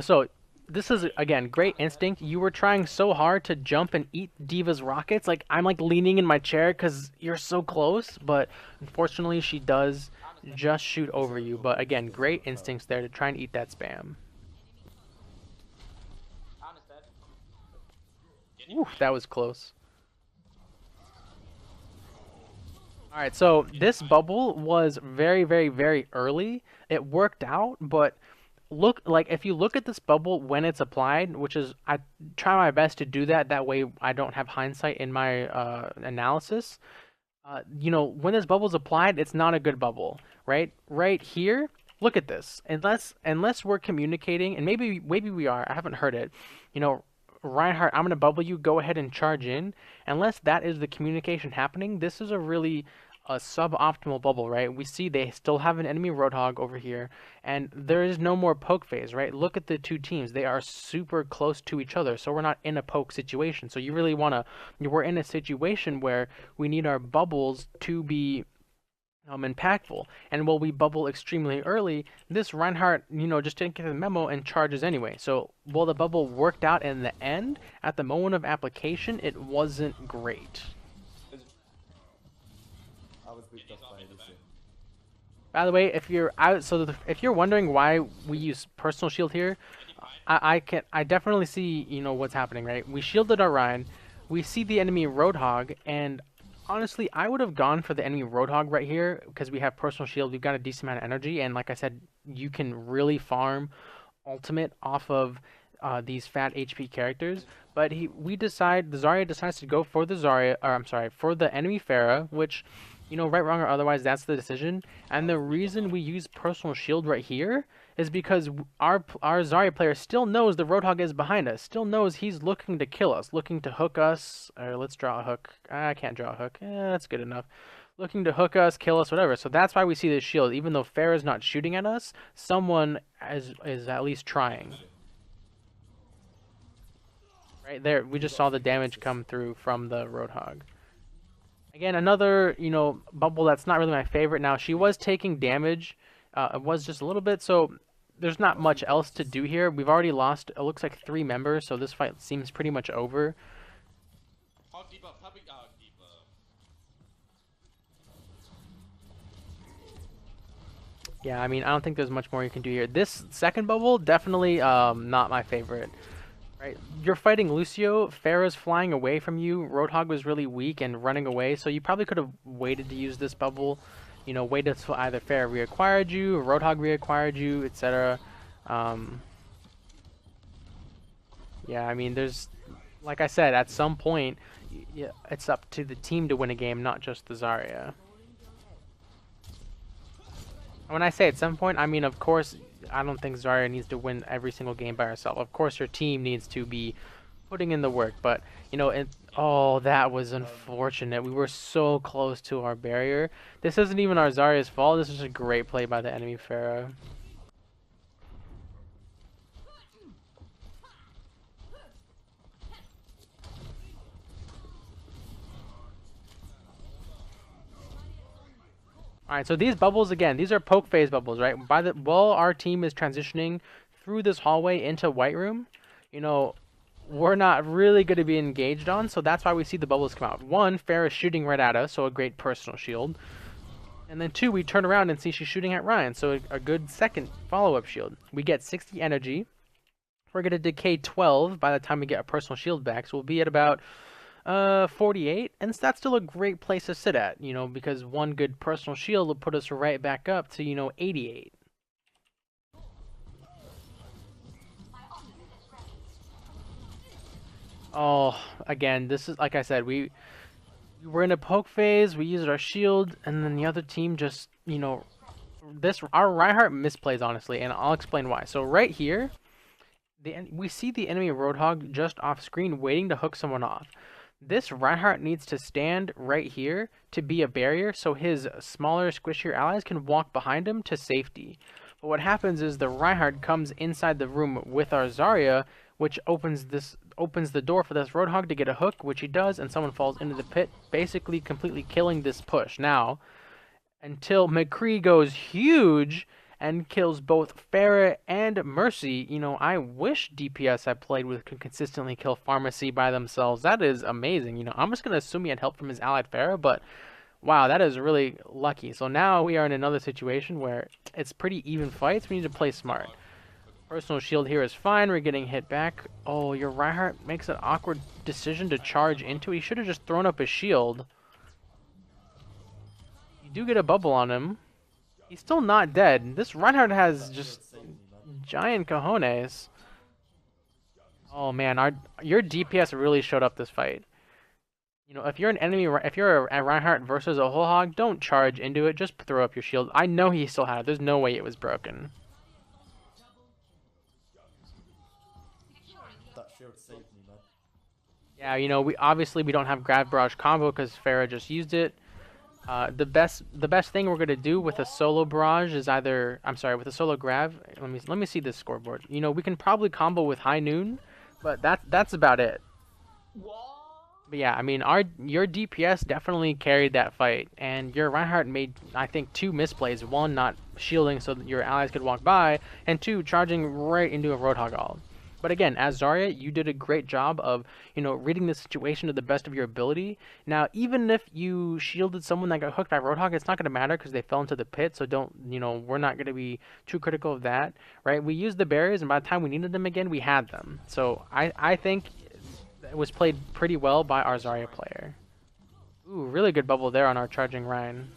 So this is again great instinct. You were trying so hard to jump and eat Diva's rockets. Like I'm like leaning in my chair because you're so close, but unfortunately she does just shoot over you. But again, great instincts there to try and eat that spam. Oof, that was close. All right, so this bubble was very, very, very early. It worked out, but look, like if you look at this bubble when it's applied, which is I try my best to do that. That way I don't have hindsight in my analysis. When this bubble's applied, it's not a good bubble, right? Right here, look at this. Unless we're communicating, and maybe we are. I haven't heard it. You know, Reinhardt, I'm gonna bubble you. Go ahead and charge in. Unless that is the communication happening, this is a really a suboptimal bubble, right? We see they still have an enemy Roadhog over here, and there is no more poke phase, right? Look at the two teams; they are super close to each other, so we're not in a poke situation. So you really wanna, we're in a situation where we need our bubbles to be impactful. And while we bubble extremely early, this Reinhardt, just didn't get the memo and charges anyway. So while the bubble worked out in the end, at the moment of application, it wasn't great. By the way, if you're out, if you're wondering why we use personal shield here, I definitely see what's happening, right? We shielded our Ryan, we see the enemy Roadhog, and honestly, I would have gone for the enemy Roadhog right here because we have personal shield. We've got a decent amount of energy, and like I said, you can really farm ultimate off of these fat HP characters. But the Zarya decides to go for the Zarya, or I'm sorry, for the enemy Pharah, which, right, wrong, or otherwise, that's the decision. And the reason we use personal shield right here is because our Zarya player still knows the Roadhog is behind us, still knows he's looking to kill us, looking to hook us. Or let's draw a hook. I can't draw a hook. That's good enough. Looking to hook us, kill us, whatever. So that's why we see this shield. Even though Pharah's not shooting at us, someone is at least trying. Right there, we just saw the damage come through from the Roadhog. Again, another, bubble that's not really my favorite. Now, she was taking damage. It was just a little bit, so there's not much else to do here. We've already lost, it looks like 3 members, so this fight seems pretty much over. Yeah, I mean, I don't think there's much more you can do here. This second bubble, definitely not my favorite. Right, you're fighting Lucio, Pharah's flying away from you, Roadhog was really weak and running away, so you probably could have waited to use this bubble, waited till either Pharah reacquired you, Roadhog reacquired you, etc. Yeah, I mean, like I said, at some point, it's up to the team to win a game, not just the Zarya. When I say at some point, I mean, of course, I don't think Zarya needs to win every single game by herself. Of course, her team needs to be putting in the work, but, oh, that was unfortunate. We were so close to our barrier. This isn't even our Zarya's fault. This is a great play by the enemy Pharah. Alright, so these bubbles, again, these are poke phase bubbles, right? While our team is transitioning through this hallway into White Room, we're not really going to be engaged on, so that's why we see the bubbles come out. 1, Pharah shooting right at us, so a great personal shield. And then 2, we turn around and see she's shooting at Ryan, so a good second follow-up shield. We get 60 energy. We're going to decay 12 by the time we get a personal shield back, so we'll be at about 48, and that's still a great place to sit at, because one good personal shield will put us right back up to, 88. Oh, again, this is, like I said, we were in a poke phase, we used our shield, and then the other team just, our Reinhardt misplays, honestly, and I'll explain why. So right here, we see the enemy Roadhog just off screen waiting to hook someone off. This Reinhardt needs to stand right here to be a barrier so his smaller, squishier allies can walk behind him to safety. But what happens is the Reinhardt comes inside the room with our Zarya, which opens the door for this Roadhog to get a hook, which he does, and someone falls into the pit, basically completely killing this push. Now, until McCree goes huge and kills both Pharah and Mercy. I wish DPS I played with could consistently kill Pharmacy by themselves. That is amazing. I'm just gonna assume he had help from his allied Pharah, but wow, that is really lucky. So now we are in another situation where it's pretty even fights. We need to play smart. Personal shield here is fine. We're getting hit back. Oh, your Reinhardt makes an awkward decision to charge into it. He should have just thrown up his shield. You do get a bubble on him. He's still not dead. This Reinhardt has just giant cojones. Oh man, your DPS really showed up this fight. If you're an enemy, if you're a Reinhardt versus a whole hog, don't charge into it. Just throw up your shield. I know he still had it. There's no way it was broken. That shield saved me, man. Yeah, we don't have Grav Barrage combo because Pharah just used it. The best thing we're gonna do with a solo barrage is with a solo grav. Let me see this scoreboard. We can probably combo with High Noon, but that's about it. But yeah, your DPS definitely carried that fight, and your Reinhardt made, I think, 2 misplays. One, not shielding so that your allies could walk by, and 2, charging right into a Roadhog ult. But again, as Zarya, you did a great job of, reading the situation to the best of your ability. Now, even if you shielded someone that got hooked by Roadhog, it's not going to matter because they fell into the pit, so we're not going to be too critical of that, right? We used the barriers, and by the time we needed them again, we had them. So I think it was played pretty well by our Zarya player. Ooh, really good bubble there on our charging Ryan.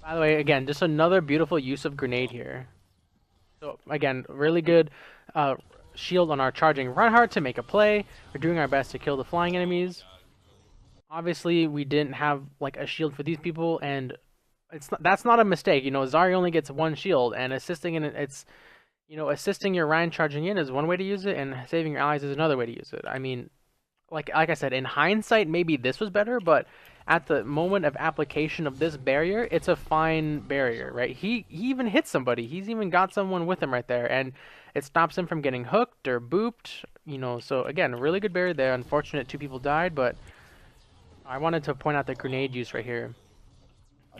By the way, again, just another beautiful use of grenade here. So again, really good shield on our charging Reinhardt to make a play. We're doing our best to kill the flying enemies. Obviously, we didn't have like a shield for these people, and that's not a mistake. Zarya only gets 1 shield, and assisting in it, assisting your Ryan charging in is one way to use it, and saving your allies is another way to use it. Like I said, in hindsight, maybe this was better, but at the moment of application of this barrier, it's a fine barrier, right? He even hit somebody. He's even got someone with him right there, and it stops him from getting hooked or booped. So again, really good barrier there. Unfortunate 2 people died, but I wanted to point out the grenade use right here.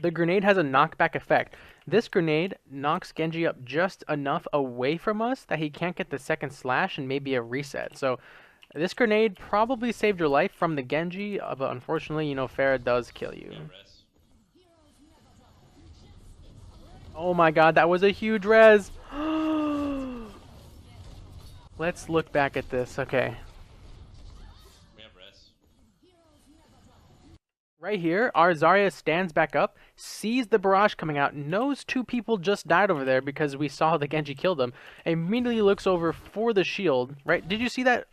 The grenade has a knockback effect. This grenade knocks Genji up just enough away from us that he can't get the second slash and maybe a reset. So this grenade probably saved your life from the Genji, but unfortunately, Pharah does kill you. Oh my god, that was a huge res! Let's look back at this, okay. Right here, our Zarya stands back up, sees the barrage coming out, knows 2 people just died over there because we saw the Genji kill them, immediately looks over for the shield, right? Did you see that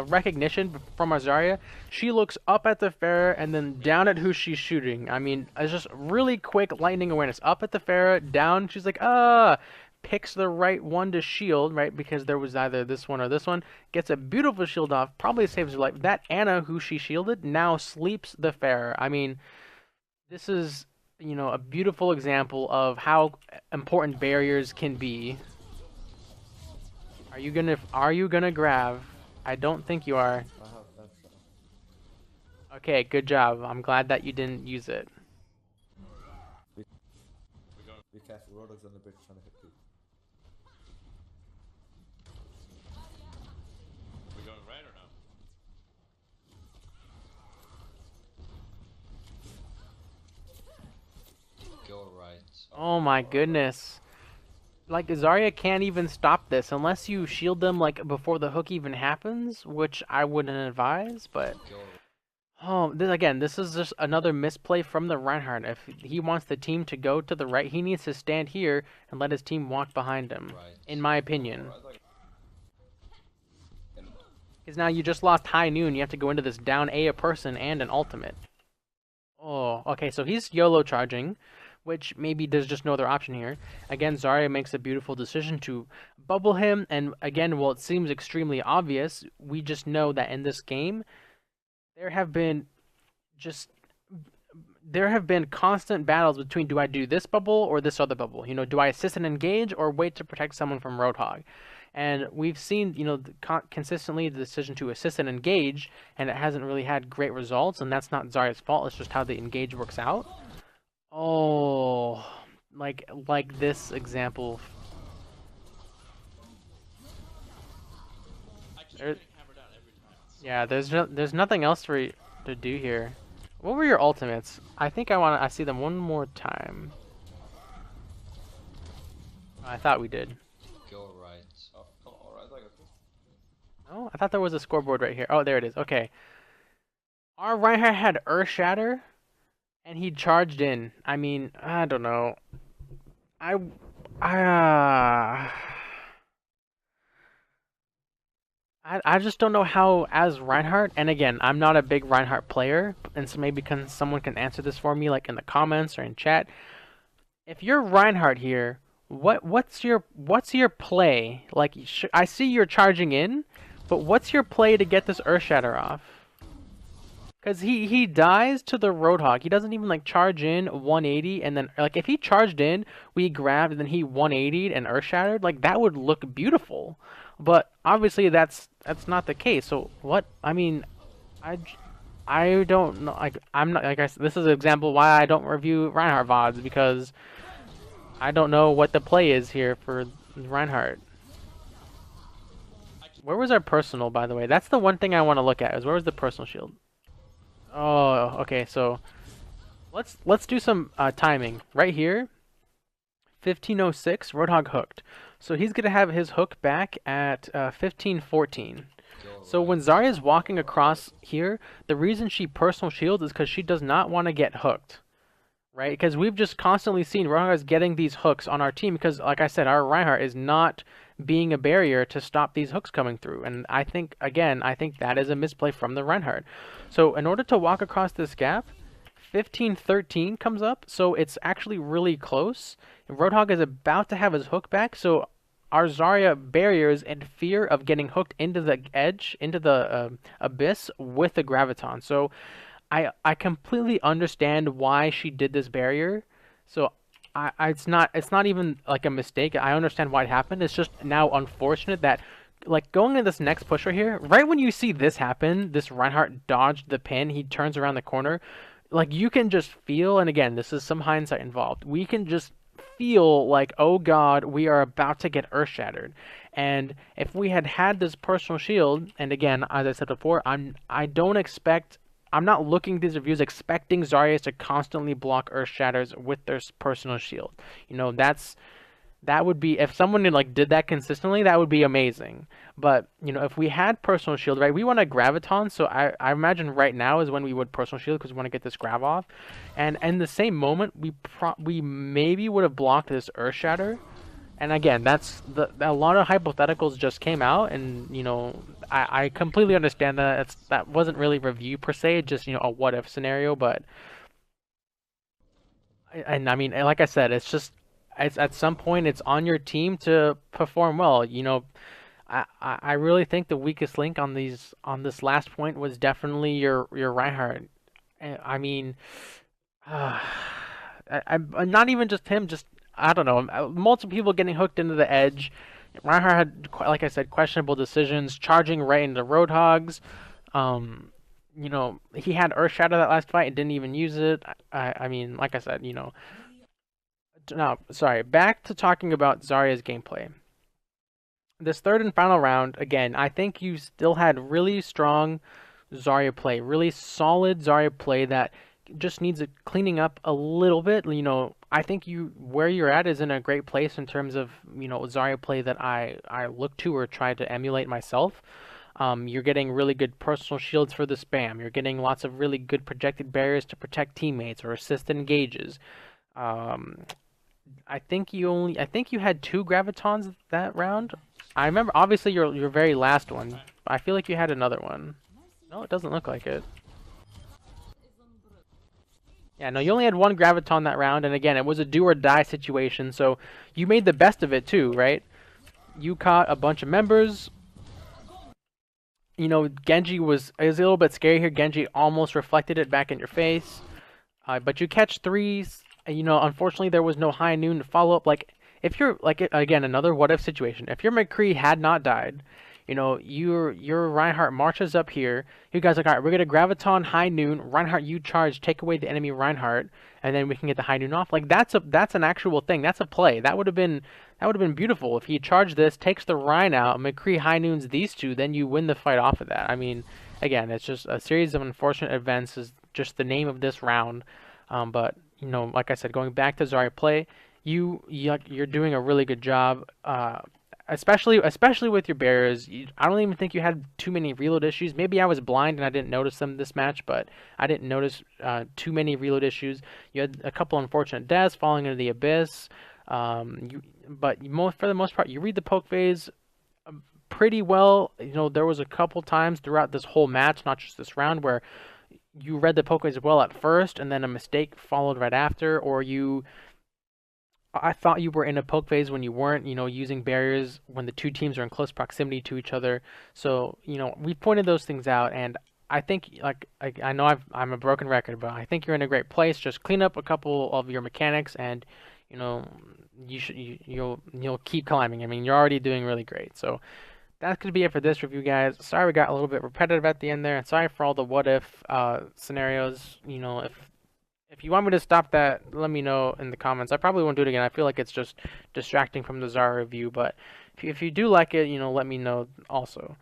recognition from our Zarya? She looks up at the Pharah and then down at who she's shooting. It's just really quick lightning awareness. Up at the Pharah, down, she's like, picks the right one to shield, right? Because there was either this one or this one. Gets a beautiful shield off, probably saves her life. That Anna, who she shielded, now sleeps the Pharah. This is, a beautiful example of how important barriers can be. Are you gonna grab? I don't think you are. Okay, good job. I'm glad that you didn't use it. Be careful, Rodog's on the bridge trying to hit you. We going right or no? Go right. Oh my goodness. Like, Zarya can't even stop this unless you shield them, like, before the hook even happens, which I wouldn't advise, but... Oh, this is just another misplay from the Reinhardt. If he wants the team to go to the right, he needs to stand here and let his team walk behind him, in my opinion. Because now you just lost High Noon, you have to go into this down a person and an ultimate. Oh, okay, so he's YOLO charging, which maybe there's just no other option here. Again, Zarya makes a beautiful decision to bubble him, and again, while it seems extremely obvious, we just know that in this game, there have been constant battles between, do I do this bubble or this other bubble? Do I assist and engage or wait to protect someone from Roadhog? And we've seen, consistently the decision to assist and engage, and it hasn't really had great results, and that's not Zarya's fault. It's just how the engage works out. Oh, like this example. I keep There, getting hammered out every time. yeah, there's nothing else for you to do here. What were your ultimates? I think I see them one more time. I thought we did. Go right. Oh, come on, alright, I got this. Oh, I thought there was a scoreboard right here. Oh, there it is. Okay. Our Reinhardt had Earth Shatter, and he charged in. I mean, I don't know. I, I, I just don't know how, as Reinhardt, and again, I'm not a big Reinhardt player, and so maybe someone can answer this for me, like in the comments or in chat. If you're Reinhardt here, what's your play? Like, I see you're charging in, but what's your play to get this Earth Shatter off? Because he dies to the Roadhog. He doesn't even like charge in 180 and then like if he charged in, we grabbed and then he 180'd and Earth Shattered, like that would look beautiful. But obviously that's not the case. So what I mean, I don't know. Like I'm not like I said, this is an example why I don't review Reinhardt VODs because I don't know what the play is here for Reinhardt. Where was our personal, by the way? That's the one thing I want to look at. Is where was the personal shield? Oh, okay. So let's do some timing right here. 1506, Roadhog hooked. So he's gonna have his hook back at 1514. So when Zarya's walking across here, the reason she personal shields is because she does not want to get hooked, right? Because we've just constantly seen Roadhog getting these hooks on our team because, like I said, our Reinhardt is not being a barrier to stop these hooks coming through. And I think, again, that is a misplay from the Reinhardt. So in order to walk across this gap, 1513 comes up, so it's actually really close. Roadhog is about to have his hook back, so our Zarya barriers in fear of getting hooked into the edge, into the abyss with the Graviton. So I completely understand why she did this barrier. So it's not even like a mistake. I understand why it happened. It's just now unfortunate that like going into this next push right here, right when you see this happen, this Reinhardt dodged the pin, he turns around the corner, like you can just feel, and again, this is some hindsight involved. We can just feel like, oh god, we are about to get earth shattered. And if we had had this personal shield, and again, as I said before, I'm not looking at these reviews expecting Zarya to constantly block earth shatters with their personal shield. That would be, if someone like did that consistently, that would be amazing. But if we had personal shield, right, we want a graviton, so I imagine right now is when we would personal shield because we want to get this grav off, and in the same moment we maybe would have blocked this earth shatter. And again, that's a lot of hypotheticals just came out, and I completely understand that that wasn't really review per se, just a what if scenario. But and I mean, like I said, it's at some point it's on your team to perform well. I really think the weakest link on this last point was definitely your Reinhardt. I mean, I'm not even just him, just I don't know, multiple people getting hooked into the edge. Reinhardt had, like I said, questionable decisions, charging right into Roadhogs. He had Earth Shadow that last fight and didn't even use it. I mean, like I said, No, sorry. Back to talking about Zarya's gameplay. This third and final round, again, I think you still had really strong Zarya play, really solid Zarya play that just needs cleaning up a little bit. I think where you're at is in a great place in terms of Zarya play that I look to or try to emulate myself. You're getting really good personal shields for the spam. You're getting lots of really good projected barriers to protect teammates or assist engages. I think you had 2 gravitons that round. I remember obviously your very last one. I feel like you had another one. No, it doesn't look like it. Yeah, no, you only had 1 graviton that round, and again, it was a do or die situation, so you made the best of it too, right? You caught a bunch of members. Genji was a little bit scary here. Genji almost reflected it back in your face. But you catch 3s. Unfortunately, there was no high noon to follow up. Like, if you're like again another what if situation. If your McCree had not died, your Reinhardt marches up here. You guys are like, all right, we're gonna graviton high noon. Reinhardt, you charge, take away the enemy Reinhardt, and then we can get the high noon off. Like that's an actual thing. That's a play. That would have been beautiful if he charged this, takes the Rhine out, McCree high noons these two, then you win the fight off of that. I mean, again, it's just a series of unfortunate events is just the name of this round. But like I said, going back to Zarya play, you're doing a really good job. Especially with your barriers. I don't even think you had too many reload issues. Maybe I was blind and I didn't notice them this match, but I didn't notice too many reload issues. You had a couple unfortunate deaths, falling into the abyss. For the most part, you read the poke phase pretty well. There was a couple times throughout this whole match, not just this round, where you read the poke phase well at first, and then a mistake followed right after, or I thought you were in a poke phase when you weren't, using barriers when the two teams are in close proximity to each other. So, we pointed those things out, and I think, I know I'm a broken record, but I think you're in a great place. Just clean up a couple of your mechanics, and you'll keep climbing. I mean, you're already doing really great. So that's gonna be it for this review, guys. Sorry we got a little bit repetitive at the end there, and sorry for all the what if scenarios. If you want me to stop that, let me know in the comments. I probably won't do it again. I feel like it's just distracting from the Zarya review, but if you do like it, let me know also.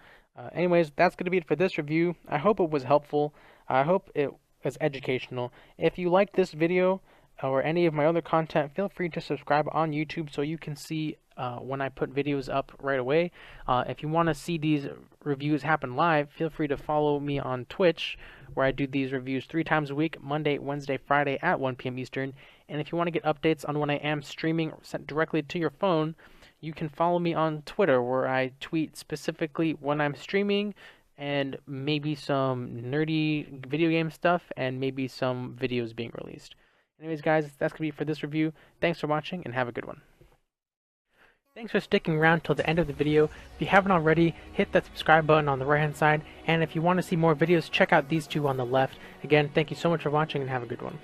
Anyways, that's going to be it for this review. I hope it was helpful. I hope it was educational. If you liked this video or any of my other content, feel free to subscribe on YouTube so you can see when I put videos up right away. If you want to see these reviews happen live, feel free to follow me on Twitch, where I do these reviews 3 times a week, Monday, Wednesday, Friday at 1 p.m. Eastern. And if you want to get updates on when I am streaming sent directly to your phone, you can follow me on Twitter, where I tweet specifically when I'm streaming, and maybe some nerdy video game stuff, and maybe some videos being released. Anyways, guys, that's going to be it for this review. Thanks for watching, and have a good one. Thanks for sticking around till the end of the video. If you haven't already, hit that subscribe button on the right hand side, and if you want to see more videos, check out these two on the left. Again, thank you so much for watching, and have a good one.